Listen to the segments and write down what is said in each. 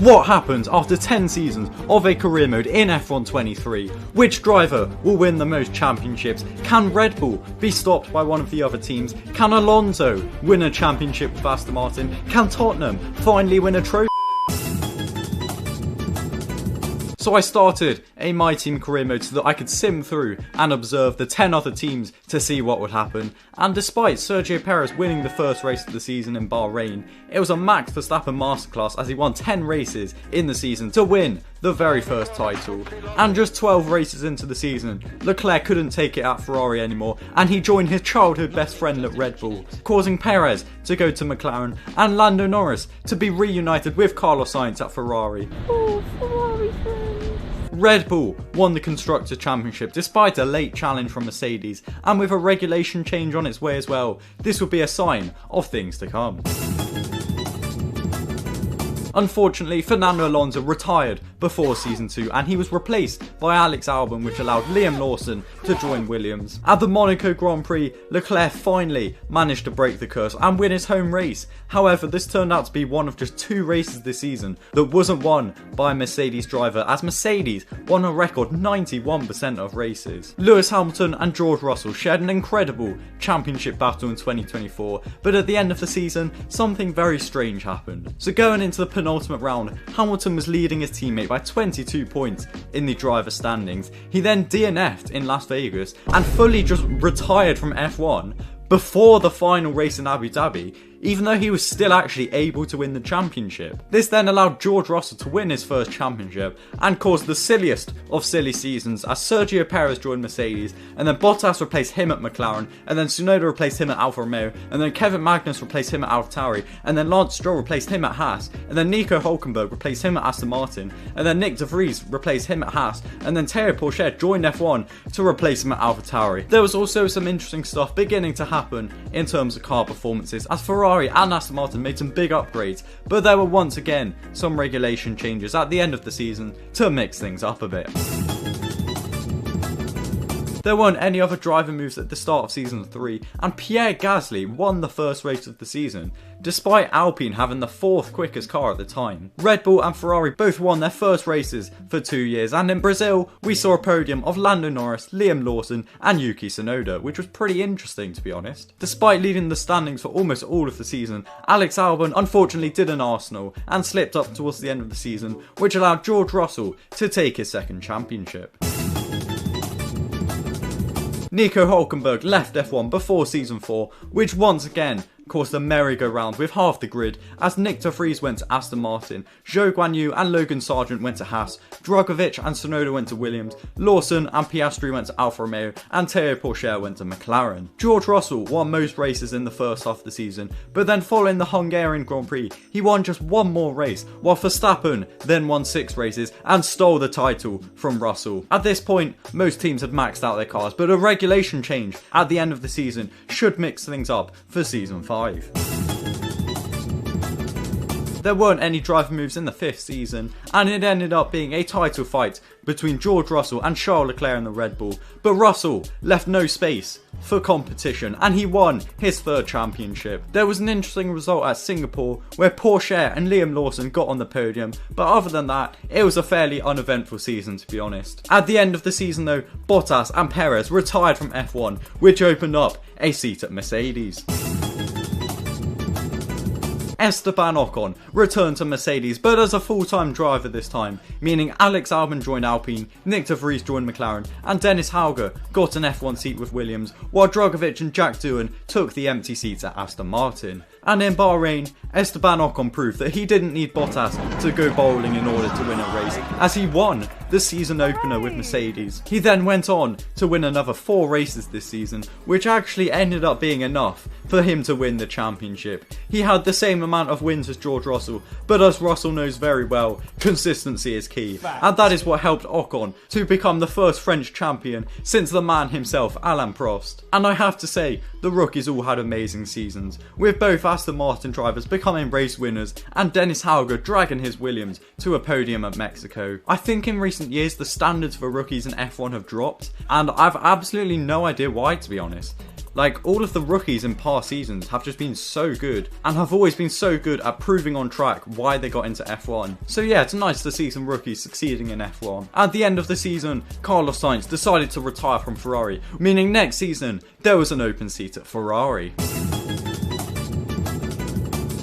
What happens after 10 seasons of a career mode in F1 23? Which driver will win the most championships? Can Red Bull be stopped by one of the other teams? Can Alonso win a championship with Aston Martin? Can Tottenham finally win a trophy? So I started a My Team career mode so that I could sim through and observe the 10 other teams to see what would happen. And despite Sergio Perez winning the first race of the season in Bahrain, it was a Max Verstappen masterclass as he won 10 races in the season to win the very first title. And just 12 races into the season, Leclerc couldn't take it at Ferrari anymore and he joined his childhood best friend at Red Bull, causing Perez to go to McLaren and Lando Norris to be reunited with Carlos Sainz at Ferrari. Oh, Ferrari friends. Red Bull won the Constructors' Championship despite a late challenge from Mercedes, and with a regulation change on its way as well, this would be a sign of things to come. Unfortunately, Fernando Alonso retired before Season 2 and he was replaced by Alex Albon, which allowed Liam Lawson to join Williams. At the Monaco Grand Prix, Leclerc finally managed to break the curse and win his home race. However, this turned out to be one of just 2 races this season that wasn't won by a Mercedes driver, as Mercedes won a record 91% of races. Lewis Hamilton and George Russell shared an incredible championship battle in 2024, but at the end of the season, something very strange happened. So going into the penultimate round, Hamilton was leading his teammate by 22 points in the driver standings. He then DNF'd in Las Vegas and fully just retired from F1 before the final race in Abu Dhabi, even though he was still actually able to win the championship. This then allowed George Russell to win his first championship and caused the silliest of silly seasons as Sergio Perez joined Mercedes, and then Bottas replaced him at McLaren, and then Tsunoda replaced him at Alfa Romeo, and then Kevin Magnussen replaced him at AlphaTauri, and then Lance Stroll replaced him at Haas, and then Nico Hülkenberg replaced him at Aston Martin, and then Nick de Vries replaced him at Haas, and then Théo Pourchaire joined F1 to replace him at AlphaTauri. There was also some interesting stuff beginning to happen in terms of car performances as Ferrari and Aston Martin made some big upgrades, but there were once again some regulation changes at the end of the season to mix things up a bit. There weren't any other driver moves at the start of Season 3, and Pierre Gasly won the first race of the season, despite Alpine having the 4th quickest car at the time. Red Bull and Ferrari both won their first races for 2 years, and in Brazil, we saw a podium of Lando Norris, Liam Lawson and Yuki Tsunoda, which was pretty interesting to be honest. Despite leading the standings for almost all of the season, Alex Albon unfortunately did an Arsenal and slipped up towards the end of the season, which allowed George Russell to take his second championship. Nico Hülkenberg left F1 before Season 4, which once again caused a merry-go-round with half the grid as Nick de Vries went to Aston Martin, Zhou Guanyu and Logan Sargent went to Haas, Drugovich and Tsunoda went to Williams, Lawson and Piastri went to Alfa Romeo and Théo Pourchaire went to McLaren. George Russell won most races in the first half of the season, but then following the Hungarian Grand Prix, he won just one more race, while Verstappen then won 6 races and stole the title from Russell. At this point, most teams had maxed out their cars, but a regulation change at the end of the season should mix things up for Season 5. There weren't any driver moves in the 5th season, and it ended up being a title fight between George Russell and Charles Leclerc in the Red Bull, but Russell left no space for competition and he won his 3rd championship. There was an interesting result at Singapore where Pourchaire and Liam Lawson got on the podium, but other than that, it was a fairly uneventful season to be honest. At the end of the season though, Bottas and Perez retired from F1, which opened up a seat at Mercedes. Esteban Ocon returned to Mercedes, but as a full-time driver this time, meaning Alex Albon joined Alpine, Nick de Vries joined McLaren, and Dennis Hauger got an F1 seat with Williams, while Drugovich and Jack Doohan took the empty seats at Aston Martin. And in Bahrain, Esteban Ocon proved that he didn't need Bottas to go bowling in order to win a race, as he won the season opener with Mercedes. He then went on to win another 4 races this season, which actually ended up being enough for him to win the championship. He had the same amount of wins as George Russell, but as Russell knows very well, consistency is key, and that is what helped Ocon to become the first French champion since the man himself, Alain Prost. And I have to say, the rookies all had amazing seasons, with both Aston Martin drivers becoming race winners and Dennis Hauger dragging his Williams to a podium at Mexico. I think in recent years the standards for rookies in F1 have dropped, and I've absolutely no idea why to be honest. Like, all of the rookies in past seasons have just been so good, and have always been so good at proving on track why they got into F1. So yeah, it's nice to see some rookies succeeding in F1. At the end of the season, Carlos Sainz decided to retire from Ferrari, meaning next season, there was an open seat at Ferrari.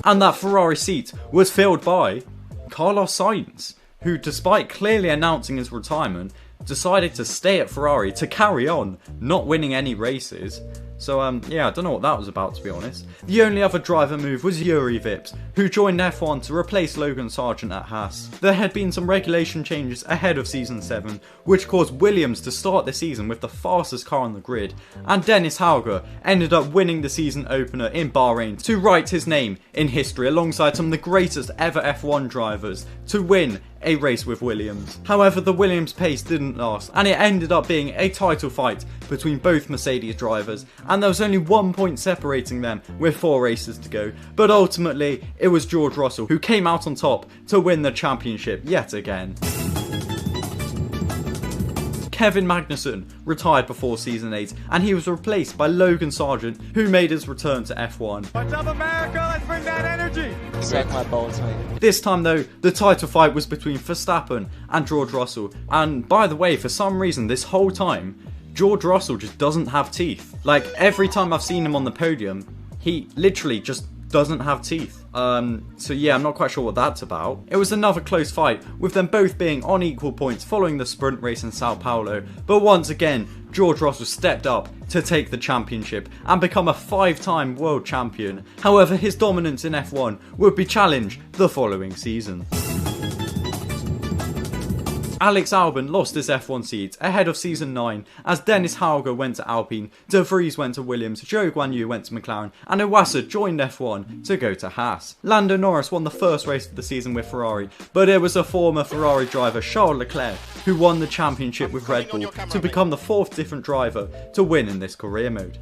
And that Ferrari seat was filled by Carlos Sainz, who, despite clearly announcing his retirement, decided to stay at Ferrari to carry on, not winning any races. So yeah, I don't know what that was about, to be honest. The only other driver move was Juri Vips, who joined F1 to replace Logan Sargent at Haas. There had been some regulation changes ahead of Season 7, which caused Williams to start the season with the fastest car on the grid, and Dennis Hauger ended up winning the season opener in Bahrain to write his name in history alongside some of the greatest ever F1 drivers to win a race with Williams. However, the Williams pace didn't last, and it ended up being a title fight between both Mercedes drivers, and there was only 1 point separating them with 4 races to go. But ultimately, it was George Russell who came out on top to win the championship yet again. Kevin Magnussen retired before Season 8, and he was replaced by Logan Sargent, who made his return to F1. What's up, America? Let's bring that energy! Suck my balls, mate. This time though, the title fight was between Verstappen and George Russell, and by the way, for some reason this whole time, George Russell just doesn't have teeth. Like, every time I've seen him on the podium, he literally just doesn't have teeth. So yeah, I'm not quite sure what that's about. It was another close fight, with them both being on equal points following the sprint race in Sao Paulo, but once again, George Russell stepped up to take the championship and become a 5-time world champion. However, his dominance in F1 would be challenged the following season. Alex Albon lost his F1 seat ahead of Season 9 as Dennis Hauger went to Alpine, De Vries went to Williams, Zhou Guanyu went to McLaren, and Iwasa joined F1 to go to Haas. Lando Norris won the first race of the season with Ferrari, but it was a former Ferrari driver, Charles Leclerc, who won the championship with Red Bull to become the 4th different driver to win in this career mode.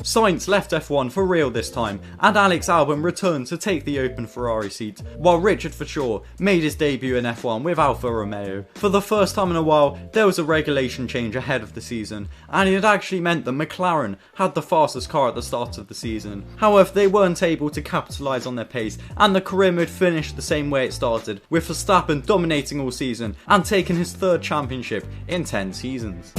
Sainz left F1 for real this time, and Alex Albon returned to take the open Ferrari seat, while Richard Verschoor made his debut in F1 with Alfa Romeo. For the first time in a while, there was a regulation change ahead of the season, and it actually meant that McLaren had the fastest car at the start of the season. However, they weren't able to capitalise on their pace, and the career mode finished the same way it started, with Verstappen dominating all season and taking his 3rd championship in 10 seasons.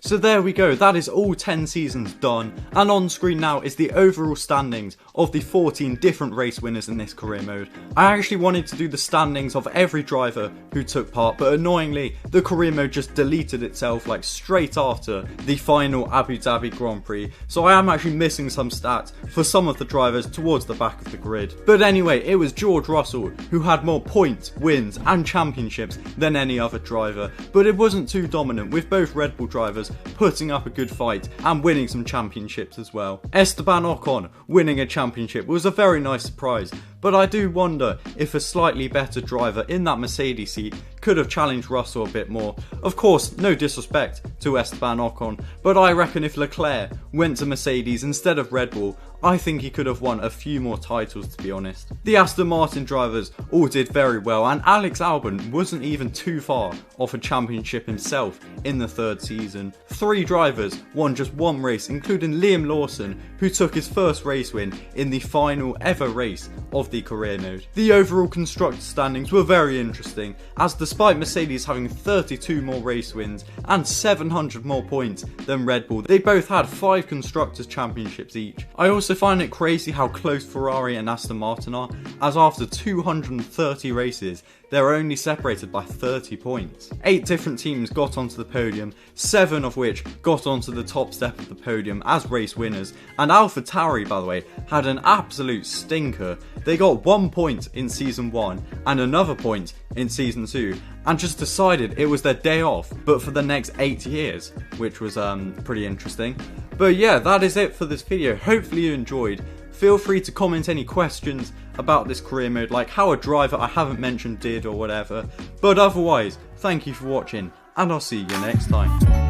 So there we go, that is all 10 seasons done, and on screen now is the overall standings of the 14 different race winners in this career mode. I actually wanted to do the standings of every driver who took part, but annoyingly the career mode just deleted itself like straight after the final Abu Dhabi Grand Prix, so I am actually missing some stats for some of the drivers towards the back of the grid. But anyway, it was George Russell who had more points, wins and championships than any other driver, but it wasn't too dominant, with both Red Bull drivers putting up a good fight and winning some championships as well. Esteban Ocon winning a championship was a very nice surprise, but I do wonder if a slightly better driver in that Mercedes seat could have challenged Russell a bit more. Of course, no disrespect to Esteban Ocon, but I reckon if Leclerc went to Mercedes instead of Red Bull, I think he could have won a few more titles, to be honest. The Aston Martin drivers all did very well, and Alex Albon wasn't even too far off a championship himself in the 3rd season. 3 drivers won just 1 race, including Liam Lawson, who took his first race win in the final ever race of the career mode. The overall constructor standings were very interesting, as despite Mercedes having 32 more race wins and 700 more points than Red Bull, they both had 5 constructors championships each. I also find it crazy how close Ferrari and Aston Martin are, as after 230 races, they're only separated by 30 points. 8 different teams got onto the podium, 7 of which got onto the top step of the podium as race winners, and AlphaTauri, by the way, had an absolute stinker. They got 1 point in Season 1 and another point in Season 2, and just decided it was their day off, but for the next 8 years, which was pretty interesting. But yeah, that is it for this video. Hopefully you enjoyed. Feel free to comment any questions about this career mode, like how a driver I haven't mentioned did or whatever. But otherwise, thank you for watching, and I'll see you next time.